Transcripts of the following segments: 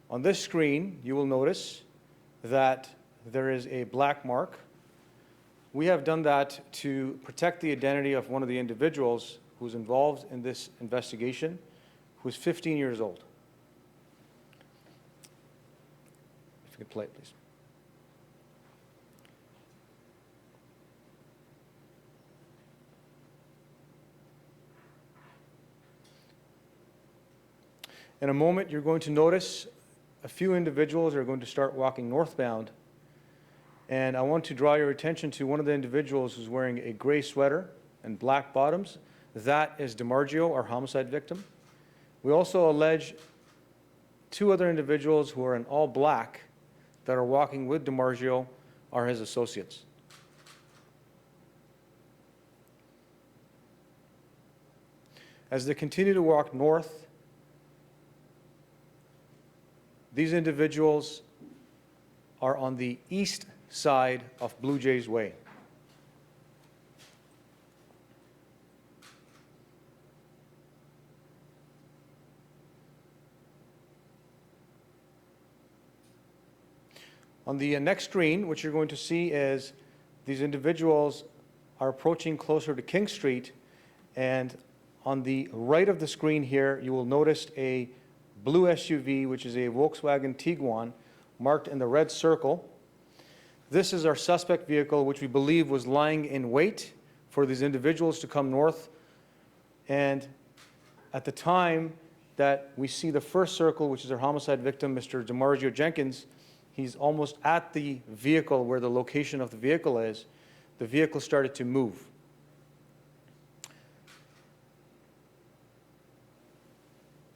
On this screen, you will notice that there is a black mark. We have done that to protect the identity of one of the individuals who's involved in this investigation, who is 15 years old. If you could play it, please. In a moment, you're going to notice a few individuals are going to start walking northbound. And I want to draw your attention to one of the individuals who's wearing a gray sweater and black bottoms. That is DiMarzio, our homicide victim. We also allege two other individuals who are in all black that are walking with DiMarzio are his associates. As they continue to walk north, these individuals are on the east side of Blue Jays Way. On the next screen, what you're going to see is these individuals are approaching closer to King Street, and on the right of the screen here, you will notice a blue SUV, which is a Volkswagen Tiguan, marked in the red circle. This is our suspect vehicle, which we believe was lying in wait for these individuals to come north. And at the time that we see the first circle, which is our homicide victim, Mr. DiMarzio Jenkins, he's almost at the vehicle where the location of the vehicle is. The vehicle started to move.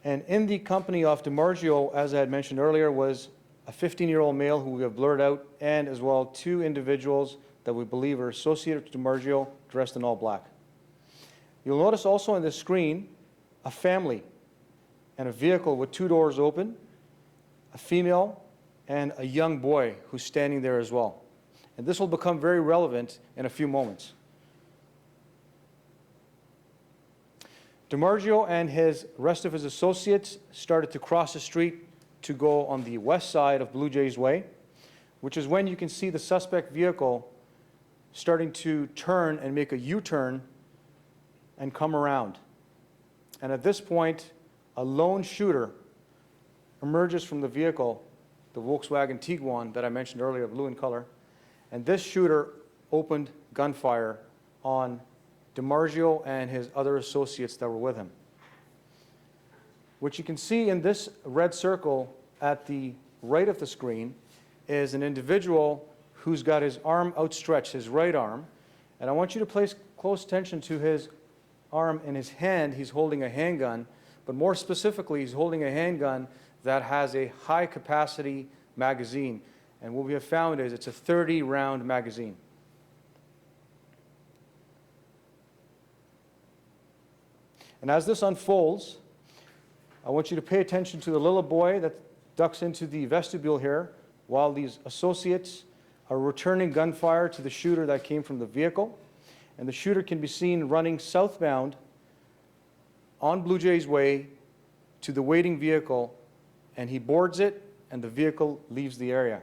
And in the company of DiMarzio, as I had mentioned earlier, was a 15-year-old male who we have blurred out, and as well two individuals that we believe are associated with DiMarzio, dressed in all black. You'll notice also on this screen a family and a vehicle with two doors open, a female and a young boy who's standing there as well. And this will become very relevant in a few moments. DiMarzio and his rest of his associates started to cross the street to go on the west side of Blue Jays Way, which is when you can see the suspect vehicle starting to turn and make a U-turn and come around. And at this point, a lone shooter emerges from the vehicle, the Volkswagen Tiguan that I mentioned earlier, blue in color, and this shooter opened gunfire on DiMarzio and his other associates that were with him. What you can see in this red circle at the right of the screen is an individual who's got his arm outstretched, his right arm, and I want you to place close attention to his arm. In his hand, he's holding a handgun, but more specifically, he's holding a handgun that has a high-capacity magazine, and what we have found is it's a 30-round magazine. And as this unfolds, I want you to pay attention to the little boy that ducks into the vestibule here while these associates are returning gunfire to the shooter that came from the vehicle. And the shooter can be seen running southbound on Blue Jays Way to the waiting vehicle, and he boards it, and the vehicle leaves the area.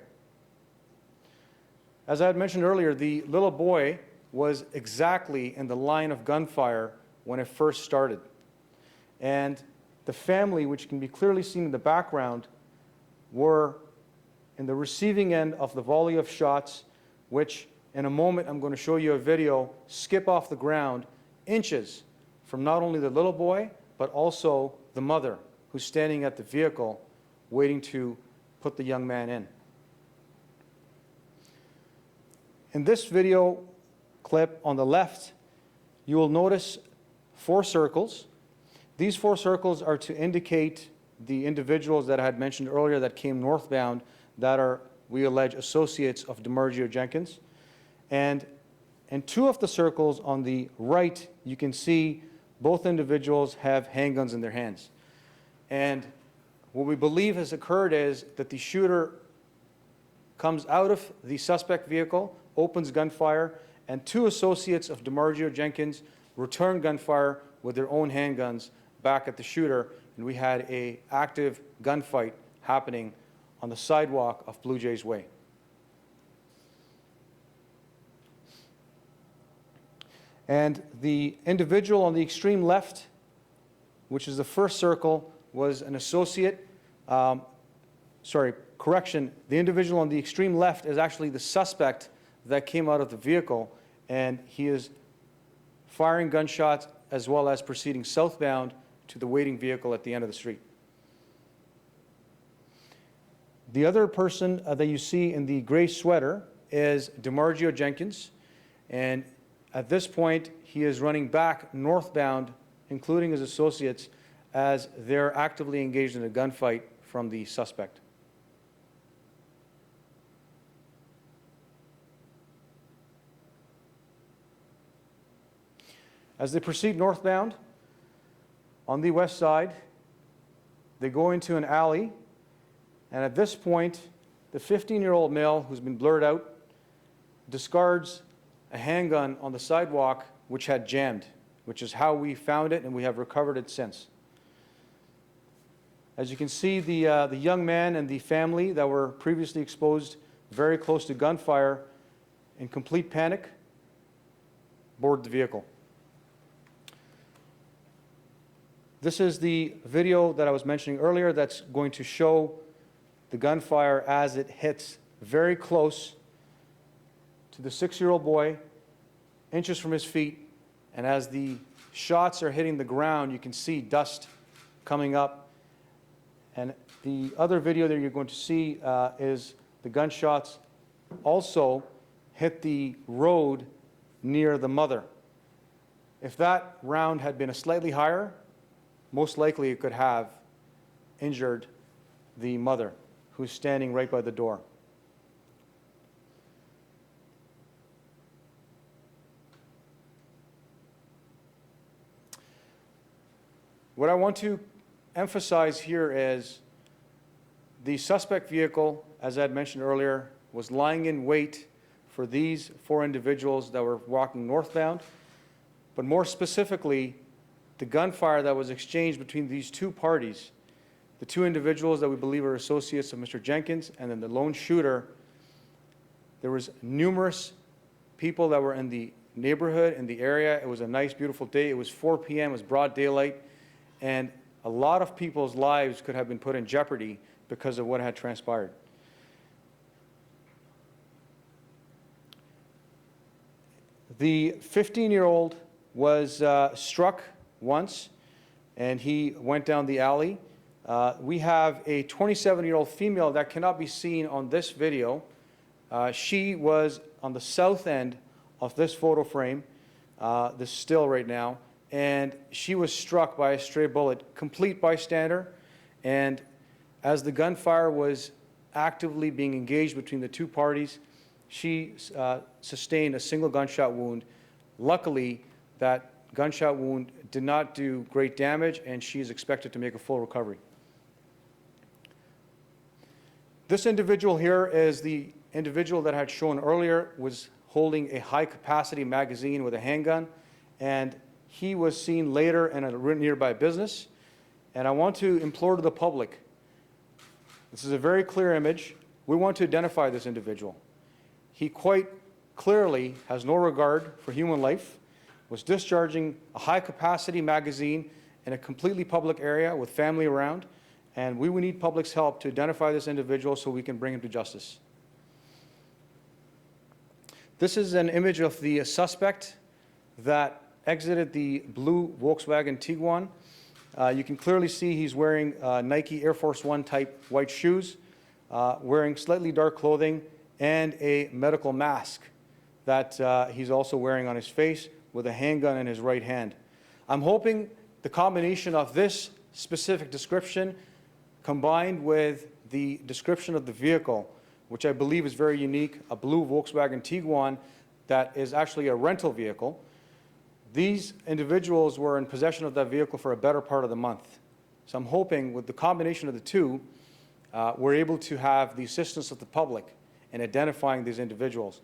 As I had mentioned earlier, the little boy was exactly in the line of gunfire when it first started. And the family, which can be clearly seen in the background, were in the receiving end of the volley of shots, which in a moment I'm going to show you a video, skip off the ground inches from not only the little boy, but also the mother who's standing at the vehicle waiting to put the young man in. In this video clip on the left, you will notice 4 circles. These 4 circles are to indicate the individuals that I had mentioned earlier that came northbound that are, we allege, associates of DiMarzio Jenkins. And in 2 of the circles on the right, you can see both individuals have handguns in their hands. And what we believe has occurred is that the shooter comes out of the suspect vehicle, opens gunfire, and 2 associates of DiMarzio Jenkins return gunfire with their own handguns back at the shooter, and we had an active gunfight happening on the sidewalk of Blue Jays Way. And the individual on the extreme left, which is the first circle, was an associate. Correction, the individual on the extreme left is actually the suspect that came out of the vehicle, and he is firing gunshots as well as proceeding southbound to the waiting vehicle at the end of the street. The other person that you see in the gray sweater is DeMargio Jenkins, and at this point he is running back northbound, including his associates, as they're actively engaged in a gunfight from the suspect. As they proceed northbound, on the west side, they go into an alley, and at this point, the 15-year-old male who's been blurred out discards a handgun on the sidewalk which had jammed, which is how we found it, and we have recovered it since. As you can see, the young man and the family that were previously exposed very close to gunfire, in complete panic, board the vehicle. This is the video that I was mentioning earlier that's going to show the gunfire as it hits very close to the 6-year-old boy, inches from his feet, and as the shots are hitting the ground, you can see dust coming up. And the other video that you're going to see is the gunshots also hit the road near the mother. If that round had been a slightly higher, most likely it could have injured the mother, who's standing right by the door. What I want to emphasize here is the suspect vehicle, as I had mentioned earlier, was lying in wait for these 4 individuals that were walking northbound, but more specifically, the gunfire that was exchanged between these 2 parties, the 2 individuals that we believe are associates of Mr. Jenkins, and then the lone shooter. There was numerous people that were in the neighborhood, in the area. It was a nice, beautiful day. It was 4 p.m., it was broad daylight, and a lot of people's lives could have been put in jeopardy because of what had transpired. The 15-year-old was struck once, and he went down the alley. We have a 27-year-old female that cannot be seen on this video. She was on the south end of this photo frame, this still right now, and she was struck by a stray bullet, complete bystander, and as the gunfire was actively being engaged between the 2 parties, she sustained a single gunshot wound. Luckily, that gunshot wound did not do great damage, and she is expected to make a full recovery. This individual here is the individual that I had shown earlier, was holding a high-capacity magazine with a handgun, and he was seen later in a nearby business. And I want to implore to the public, this is a very clear image. We want to identify this individual. He quite clearly has no regard for human life, was discharging a high-capacity magazine in a completely public area with family around, and we would need public's help to identify this individual so we can bring him to justice. This is an image of the suspect that exited the blue Volkswagen Tiguan. You can clearly see he's wearing Nike Air Force One type white shoes, wearing slightly dark clothing, and a medical mask that he's also wearing on his face with a handgun in his right hand. I'm hoping the combination of this specific description combined with the description of the vehicle, which I believe is very unique, a blue Volkswagen Tiguan that is actually a rental vehicle. These individuals were in possession of that vehicle for a better part of the month. So I'm hoping with the combination of the two, we're able to have the assistance of the public in identifying these individuals.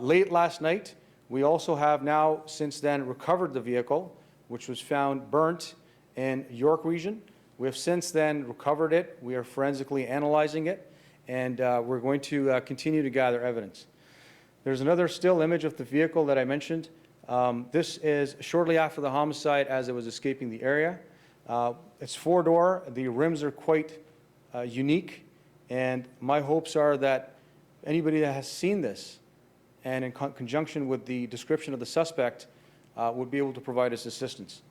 Late last night, we also have now since then recovered the vehicle, which was found burnt in York region. We have since then recovered it. We are forensically analyzing it, and we're going to continue to gather evidence. There's another still image of the vehicle that I mentioned. This is shortly after the homicide as it was escaping the area. It's four-door. The rims are quite unique, and my hopes are that anybody that has seen this and in conjunction with the description of the suspect would be able to provide us assistance.